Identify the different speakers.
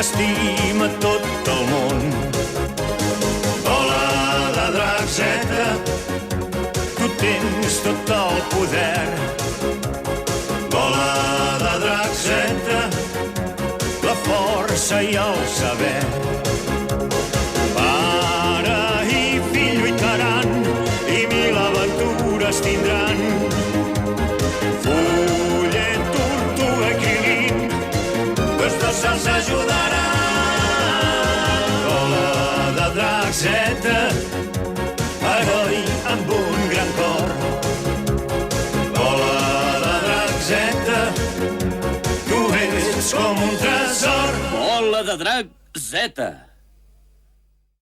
Speaker 1: t'estima tot el món. Bola de drac Zeta, tu tens tot el poder. Bola de drac Zeta, la força i el saber. Pare i fill lluitaran i mil aventures tindran. Fullet, tortuga i quilín, tots dos se'ls ajudaran. Bola de drac Zeta, heroi amb un gran cor. Bola de drac Zeta, tu ets com un tresor.
Speaker 2: Bola de drac Zeta.